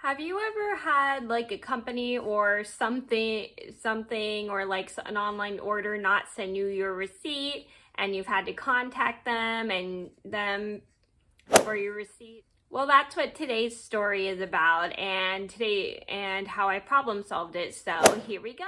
Have you ever had like a company or something or like an online order not send you your receipt and you've had to contact them and them for your receipt? Well, that's what today's story is about and how I problem solved it. So here we go.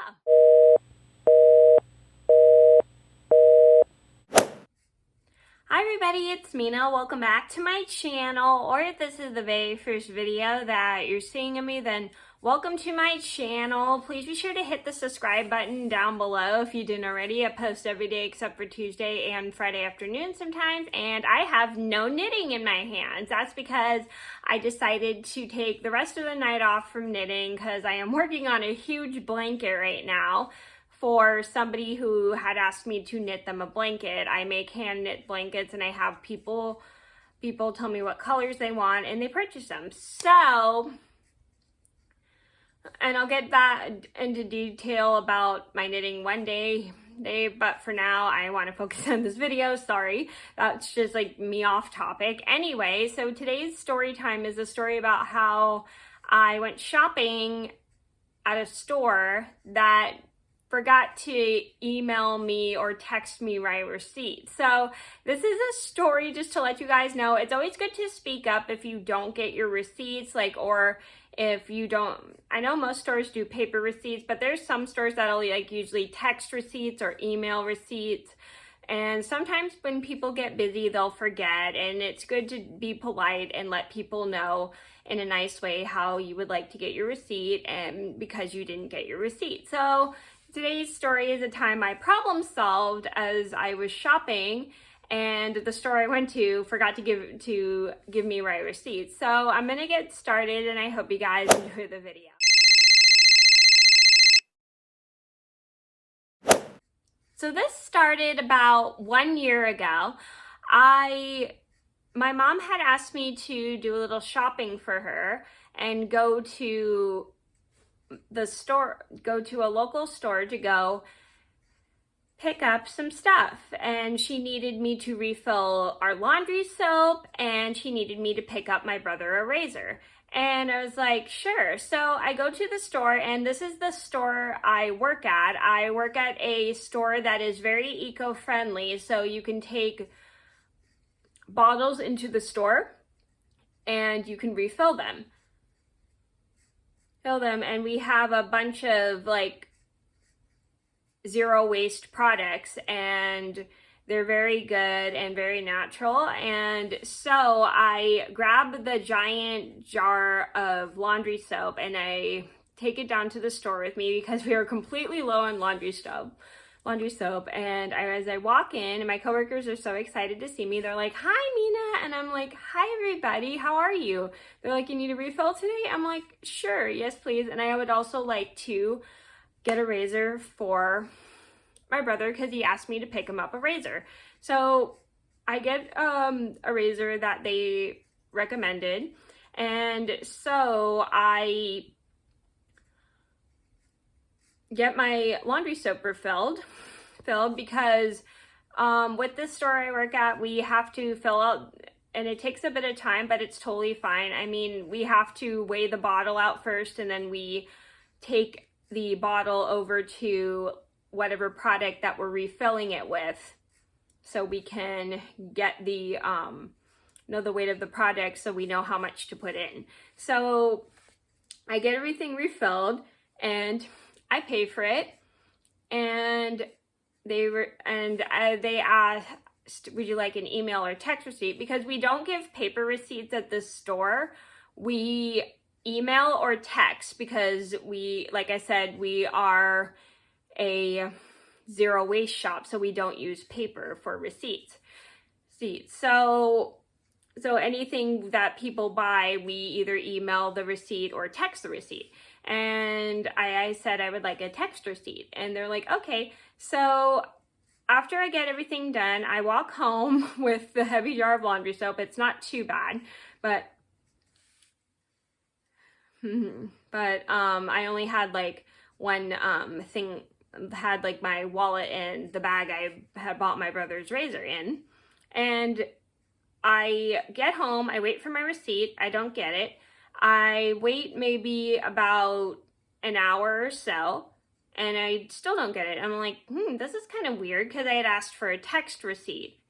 Hi everybody, it's Mena. Welcome back to my channel, or if this is the very first video that you're seeing of me, then welcome to my channel. Please be sure to hit the subscribe button down below if you didn't already. I post every day except for Tuesday and Friday afternoon sometimes, and I have no knitting in my hands. That's because I decided to take the rest of the night off from knitting because I am working on a huge blanket right now for somebody who had asked me to knit them a blanket. I make hand knit blankets and I have people tell me what colors they want and they purchase them. So, and I'll get that into detail about my knitting one day, but for now I want to focus on this video. Sorry, that's just like me off topic. Anyway, so today's story time is a story about how I went shopping at a store that forgot to email me or text me my receipt. So this is a story just to let you guys know. It's always good to speak up if you don't get your receipts, or if you don't. I know most stores do paper receipts, but there's some stores that'll usually text receipts or email receipts. And sometimes when people get busy, they'll forget, and it's good to be polite and let people know in a nice way how you would like to get your receipt and because you didn't get your receipt. So today's story is a time I problem solved as I was shopping and the store I went to forgot to give me my receipt. So I'm gonna get started and I hope you guys enjoy the video. So this started about 1 year ago. My mom had asked me to do a little shopping for her and go to a local store to go pick up some stuff, and she needed me to refill our laundry soap and she needed me to pick up my brother a razor. And I was like, sure. So I go to the store, and this is the store I work at. I work at a store that is very eco-friendly, so you can take bottles into the store and you can refill them. And we have a bunch of zero waste products, and they're very good and very natural. And so I grab the giant jar of laundry soap and I take it down to the store with me because we are completely low on laundry soap. And as I walk in, and my coworkers are so excited to see me, they're like, "Hi, Mena," and I'm like, "Hi, everybody. How are you?" They're like, "You need a refill today?" I'm like, "Sure, yes, please." And I would also like to get a razor for my brother because he asked me to pick him up a razor. So I get a razor that they recommended, and so I get my laundry soap refilled because with the store I work at, we have to fill out, and it takes a bit of time, but it's totally fine. I mean, we have to weigh the bottle out first, and then we take the bottle over to whatever product that we're refilling it with, so we can get the know the weight of the product, so we know how much to put in. So I get everything refilled and I pay for it, and they asked, "Would you like an email or text receipt?" Because we don't give paper receipts at this store. We email or text because like I said, we are a zero waste shop, so we don't use paper for receipts. So anything that people buy, we either email the receipt or text the receipt. And I said I would like a text receipt, and they're like, okay. So after I get everything done, I walk home with the heavy jar of laundry soap. It's not too bad, but I only had one thing, had my wallet and the bag I had bought my brother's razor in. And I get home, I wait for my receipt, I don't get it. I wait maybe about an hour or so, and I still don't get it. I'm like, this is kind of weird because I had asked for a text receipt.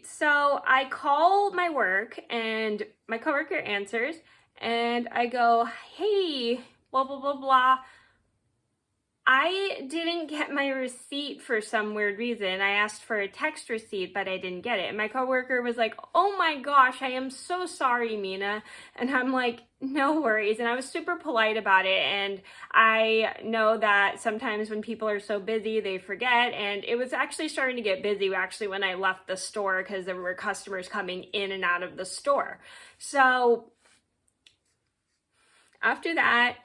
So I call my work and my coworker answers and I go, hey, blah, blah, blah, blah. I didn't get my receipt for some weird reason. I asked for a text receipt, but I didn't get it. And my coworker was like, oh my gosh, I am so sorry, Mena. And I'm like, no worries. And I was super polite about it. And I know that sometimes when people are so busy, they forget. And it was actually starting to get busy actually when I left the store because there were customers coming in and out of the store. So after that,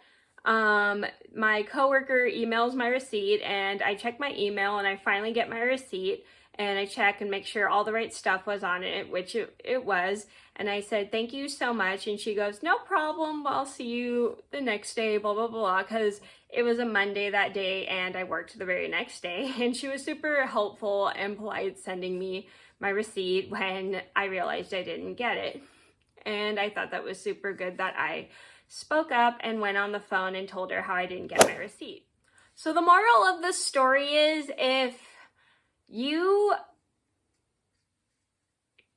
my coworker emails my receipt and I check my email and I finally get my receipt and I check and make sure all the right stuff was on it, which it was. And I said, thank you so much. And she goes, no problem. I'll see you the next day, blah, blah, blah. Cause it was a Monday that day and I worked the very next day. And she was super helpful and polite sending me my receipt when I realized I didn't get it. And I thought that was super good that I spoke up and went on the phone and told her how I didn't get my receipt. So the moral of the story is if you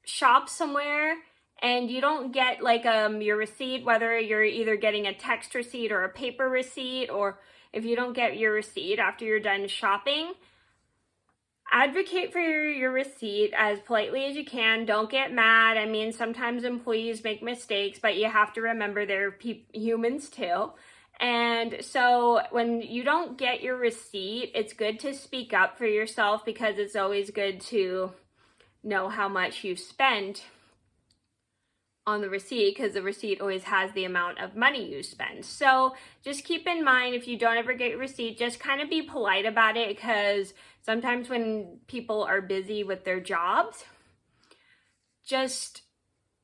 shop somewhere and you don't get like your receipt, whether you're either getting a text receipt or a paper receipt, or if you don't get your receipt after you're done shopping, advocate for your receipt as politely as you can. Don't get mad. I mean, sometimes employees make mistakes, but you have to remember they're humans too. And so when you don't get your receipt, it's good to speak up for yourself because it's always good to know how much you spent on the receipt because the receipt always has the amount of money you spend. So just keep in mind if you don't ever get your receipt, just kind of be polite about it because sometimes when people are busy with their jobs, just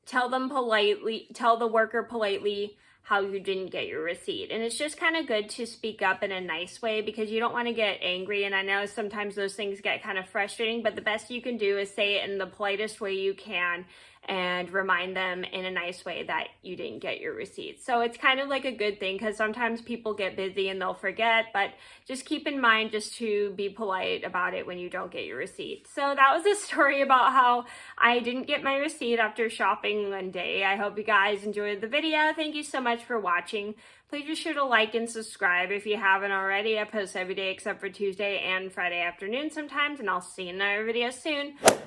tell the worker politely how you didn't get your receipt. And it's just kind of good to speak up in a nice way because you don't want to get angry. And I know sometimes those things get kind of frustrating, but the best you can do is say it in the politest way you can and remind them in a nice way that you didn't get your receipt. So it's kind of like a good thing because sometimes people get busy and they'll forget, but just keep in mind just to be polite about it when you don't get your receipt. So that was a story about how I didn't get my receipt after shopping one day. I hope you guys enjoyed the video. Thank you so much for watching. Please be sure to like and subscribe if you haven't already. I post every day except for Tuesday and Friday afternoon sometimes, and I'll see you in another video soon. Bye!